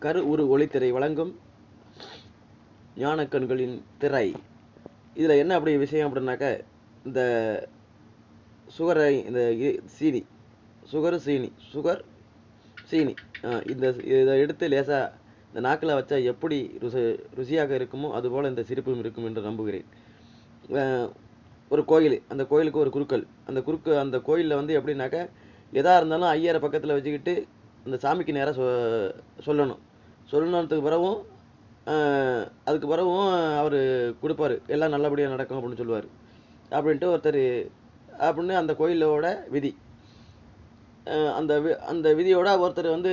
கரு உரு ஒளித்திரை வழங்கும் ஞானக்கண்களின் திரை. இதில் என்ன அப்படி விஷயம் அப்படின்னாக்க, இந்த சுகரை, இந்த சீனி, சுகர் சீனி இதை எடுத்து லேசாக இந்த நாக்கில் வச்சா எப்படி ருசியாக இருக்குமோ அதுபோல் இந்த சிரிப்பும் இருக்கும் என்று நம்புகிறேன். ஒரு கோயில், அந்த கோயிலுக்கு ஒரு குருக்கள், அந்த கோயிலில் வந்து எப்படின்னாக்க, எதா இருந்தாலும் ஐயரை பக்கத்தில் வச்சுக்கிட்டு அந்த சாமிக்கு நேராக சொல்லணுன்றதுக்கு பிறகும் அதுக்கு பிறகும் அவர் கொடுப்பார், எல்லாம் நல்லபடியாக நடக்கும் அப்படின்னு சொல்லுவார். அப்படின்ட்டு ஒருத்தர் அப்படின்னு அந்த கோயிலோட விதி. அந்த விதியோட ஒருத்தர் வந்து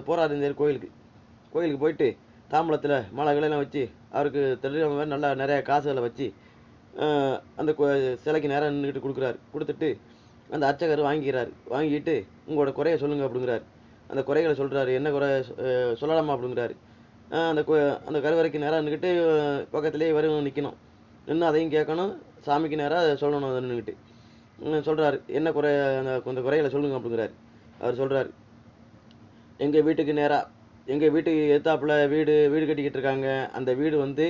போகிறாரு இந்த கோயிலுக்கு போயிட்டு தாம்பளத்தில் மாலைகளெல்லாம் வச்சு அவருக்கு தெரிஞ்ச மாதிரி நல்லா நிறைய காசுகளை வச்சு அந்த சிலைக்கு நேரம் நின்றுக்கிட்டு கொடுத்துட்டு அந்த அர்ச்சகர் வாங்கிட்டு உங்களோட குறைய சொல்லுங்க அப்படிங்கிறாரு. அந்த குறைகளை சொல்கிறாரு. என்ன குறை சொல்லலாமா அப்படிங்கிறாரு. அந்த கருவறைக்கு நேராக நின்றுக்கிட்டு பக்கத்துலேயே இவரும் நிற்கணும், நின்று அதையும் கேட்கணும், சாமிக்கு நேராக சொல்லணும். அதை நின்றுக்கிட்டு சொல்கிறாரு, என்ன குறை, அந்த குறைகளை சொல்லுங்க அப்படிங்கிறாரு. அவர் சொல்கிறார், எங்கள் வீட்டுக்கு எதிர்த்தாப்புல வீடு கட்டிக்கிட்டு இருக்காங்க. அந்த வீடு வந்து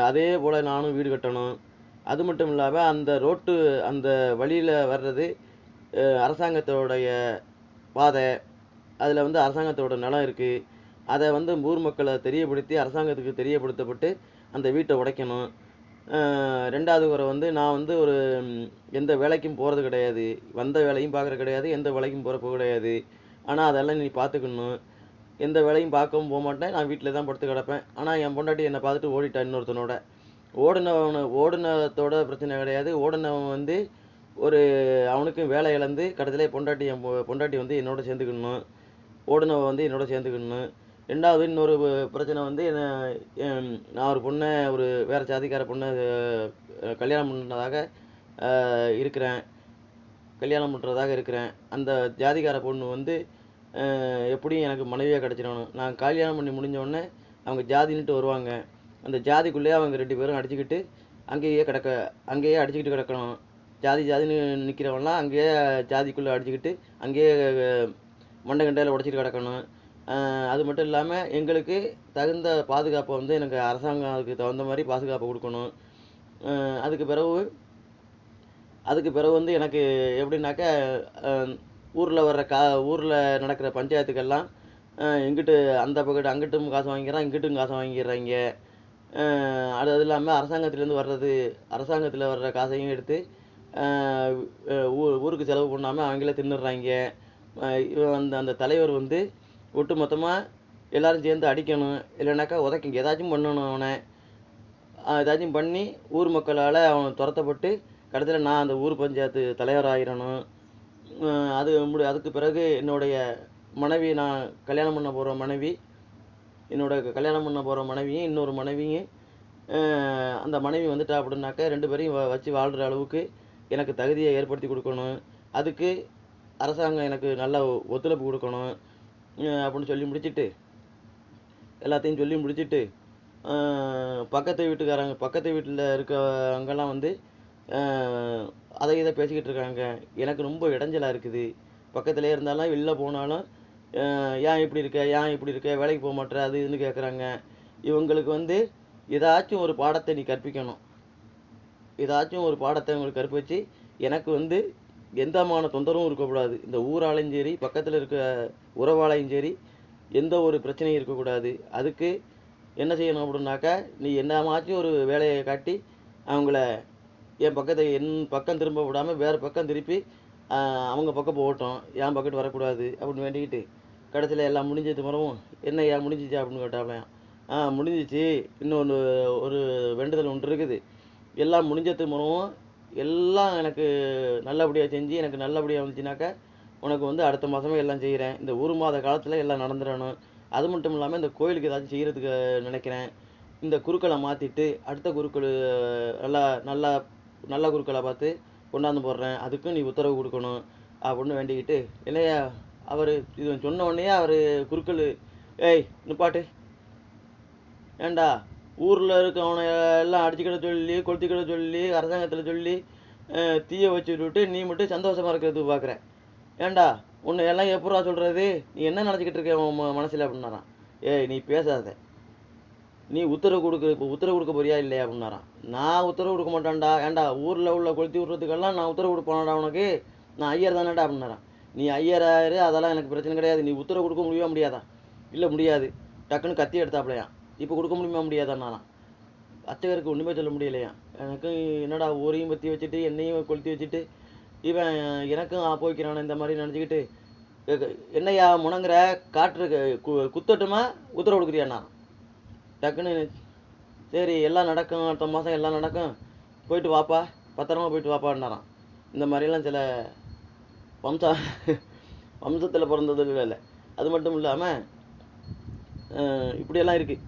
அதே போல் நானும் வீடு கட்டணும். அது மட்டும் இல்லாமல் அந்த வழியில் வர்றது அரசாங்கத்தோடைய பாதை, அதில் வந்து அரசாங்கத்தோட நிலம் இருக்குது. அதை வந்து ஊர் மக்களை தெரியப்படுத்தி அரசாங்கத்துக்கு தெரியப்படுத்தப்பட்டு அந்த வீட்டை உடைக்கணும். ரெண்டாவது குறை வந்து, நான் வந்து எந்த வேலைக்கும் போகிறது கிடையாது, வந்த வேலையும் பார்க்குறது கிடையாது, எந்த வேலைக்கும் போக கிடையாது. ஆனால் அதெல்லாம் நீ பார்த்துக்கணும். எந்த வேலையும் பார்க்கவும் போக மாட்டேன், நான் வீட்டில் தான் படுத்து கிடப்பேன். ஆனால் என் பொண்டாட்டி என்னை பார்த்துட்டு ஓடிட்டான் இன்னொருத்தனோட. ஓடுனத்தோட பிரச்சனை கிடையாது. ஓடுனவன் வந்து அவனுக்கும் வேலை இழந்து கடைசியிலே என் பொண்டாட்டி வந்து என்னோட சேர்ந்துக்கணும். ஓடுனவன் வந்து என்னோட சேர்ந்துக்கணும். ரெண்டாவது இன்னொரு பிரச்சனை வந்து, நான் ஒரு பொண்ணை, வேறு ஜாதிக்கார பொண்ணை கல்யாணம் பண்ணுறதாக இருக்கிறேன். அந்த ஜாதிக்கார பொண்ணு வந்து எப்படியும் எனக்கு மனைவியாக கிடச்சிடணும். நான் கல்யாணம் பண்ணி முடிஞ்சோடனே அவங்க ஜாதின்ட்டு வருவாங்க. அந்த ஜாதிக்குள்ளேயே அவங்க 2 பேரும் அடிச்சுக்கிட்டு அங்கேயே அடிச்சுக்கிட்டு கிடக்கணும். ஜாதின்னு நிற்கிறவன்லாம் அங்கேயே ஜாதிக்குள்ளே அடிச்சுக்கிட்டு அங்கேயே மண்டகண்டையில் உடச்சிட்டு கிடக்கணும். அது மட்டும் இல்லாமல் எங்களுக்கு தகுந்த பாதுகாப்பை வந்து எனக்கு அரசாங்கம் அதுக்கு தகுந்த மாதிரி பாதுகாப்பை கொடுக்கணும். அதுக்கு பிறகு வந்து எனக்கு எப்படின்னாக்க, ஊரில் நடக்கிற பஞ்சாயத்துக்கெல்லாம் இங்கிட்டு அந்த பக்கத்து அங்கிட்டும் காசு வாங்கிக்கிறான், இங்கிட்டும் காசு வாங்கிடுறாங்க. அது இல்லாமல் அரசாங்கத்தில் வர்ற காசையும் எடுத்து ஊருக்கு செலவு பண்ணாமல் அவங்களே தின்னுடுறாங்க. அந்த தலைவர் வந்து ஒட்டு மொத்தமாக எல்லாரும் சேர்ந்து அடிக்கணும், இல்லைனாக்கா உதைக்க ஏதாச்சும் பண்ணணும். அவனை ஏதாச்சும் பண்ணி ஊர் மக்களால் அவன் துரத்தப்பட்டு கடைசியில் நான் அந்த ஊர் பஞ்சாயத்து தலைவர் ஆகிடணும். அதுக்கு பிறகு என்னுடைய மனைவி, நான் கல்யாணம் பண்ண போகிற மனைவியும் இன்னொரு மனைவியும், அந்த மனைவி வந்துட்டா அப்படின்னாக்க 2 பேரையும் வச்சு வாழ்கிற அளவுக்கு எனக்கு தகுதியை ஏற்படுத்தி கொடுக்கணும். அதுக்கு அரசாங்கம் எனக்கு நல்ல ஒத்துழைப்பு கொடுக்கணும் அப்படின்னு எல்லாத்தையும் சொல்லி முடிச்சுட்டு பக்கத்து வீட்டில் இருக்கவங்கெல்லாம் வந்து அதை இதை பேசிக்கிட்டு இருக்காங்க. எனக்கு ரொம்ப இடைஞ்சலாக இருக்குது. பக்கத்துலேயே இருந்தாலும் வெளில போனாலும் ஏன் இப்படி இருக்க, வேலைக்கு போக மாட்டேற, அது இதுன்னு கேட்குறாங்க. இவங்களுக்கு வந்து ஏதாச்சும் ஒரு பாடத்தை நீ கற்பிக்கணும். ஏதாச்சும் ஒரு பாடத்தை உங்களுக்கு கற்பிச்சு எனக்கு வந்து எந்தமான தொந்தரவும் இருக்கக்கூடாது. இந்த ஊராலையும் சரி, பக்கத்தில் இருக்க உறவாலையும் சரி, எந்த ஒரு பிரச்சனையும் இருக்கக்கூடாது. அதுக்கு என்ன செய்யணும் அப்படின்னாக்கா, நீ என்னமாச்சும் ஒரு வேலையை காட்டி அவங்கள என் பக்கம் திரும்ப விடாமல் வேறு பக்கம் திருப்பி அவங்க பக்கம் போகட்டும், என் பக்கத்து வரக்கூடாது அப்படின்னு வேண்டிக்கிட்டு கடைசியில் எல்லாம் முடிஞ்சது மரவும், என்ன ஏன் முடிஞ்சிச்சா அப்படின்னு கேட்டாலையாம். முடிஞ்சிச்சு, இன்னொன்று ஒரு வேண்டுதல் ஒன்று இருக்குது. எல்லாம் முடிஞ்சது மரவும் எல்லாம் எனக்கு நல்லபடியாக செஞ்சு எனக்கு நல்லபடியாக வந்துச்சுனாக்கா உனக்கு வந்து அடுத்த மாதமே எல்லாம் செய்கிறேன். இந்த 1 மாத காலத்தில் எல்லாம் நடந்துடணும். அது மட்டும் இல்லாமல் இந்த கோயிலுக்கு ஏதாச்சும் செய்கிறதுக்கு நினைக்கிறேன். இந்த குருக்களை மாற்றிட்டு அடுத்த குருக்கள் நல்ல குருக்களை பார்த்து கொண்டாந்து போடுறேன். அதுக்கும் நீ உத்தரவு கொடுக்கணும் அப்படின்னு வேண்டிக்கிட்டு, இல்லையா அவர் இது சொன்ன உடனே அவர் குருக்கள், ஏய் நிப்பாட்டு, ஏண்டா ஊரில் இருக்கவனை எல்லாம் அடிச்சுக்கிட சொல்லி கொளுத்திக்கிட சொல்லி அரசாங்கத்தில் சொல்லி தீயை வச்சு விட்டு நீ மட்டும் சந்தோஷமாக இருக்கிறதுக்கு பார்க்குறேன். ஏண்டா உன்னை எல்லாம் எப்படா சொல்கிறது, நீ என்ன நினச்சிக்கிட்டு இருக்க உன் மனசில் அப்படின்னாரான். ஏய் நீ பேசாத, நீ உத்தரவு கொடுக்க போறியா இல்லையா அப்படின்னாராம். நான் உத்தரவு கொடுக்க மாட்டேன்டா, ஏன்டா ஊரில் உள்ள கொளுத்தி விட்றதுக்கெல்லாம் நான் உத்தரவு கொடுப்பேன்டா உனக்கு, நான் ஐயர் தானேடா அப்படின்னாராம். நீ ஐயராரு அதெல்லாம் எனக்கு பிரச்சனை கிடையாது, நீ உத்தரவு கொடுக்க முடியுமா முடியாதா? இல்லை முடியாது. டக்குன்னு கத்தி எடுத்தாப்லையாம். இப்போ கொடுக்க முடியுமா முடியாதான்னாலாம். அர்ச்சகருக்கு ஒன்றுமே சொல்ல முடியலையா. எனக்கு என்னடா ஊரையும் பற்றி வச்சுட்டு என்னையும் கொளுத்தி வச்சுட்டு இவன் எனக்கும் போய்க்கிறானே இந்த மாதிரி நினச்சிக்கிட்டு, என்னையா முணங்குற, காற்று குத்தட்டுமா உத்தரவு கொடுக்குறியாண்ணா. டக்குன்னு சரி எல்லாம் நடக்கும், அடுத்த மாதம் எல்லாம் நடக்கும், போயிட்டு வாப்பா, பத்திரமா போயிட்டு வாப்பான்னாராம். இந்த மாதிரிலாம் சில வம்சா வம்சத்தில் பிறந்தது இல்லை. அது மட்டும் இல்லாமல் இப்படியெல்லாம் இருக்குது.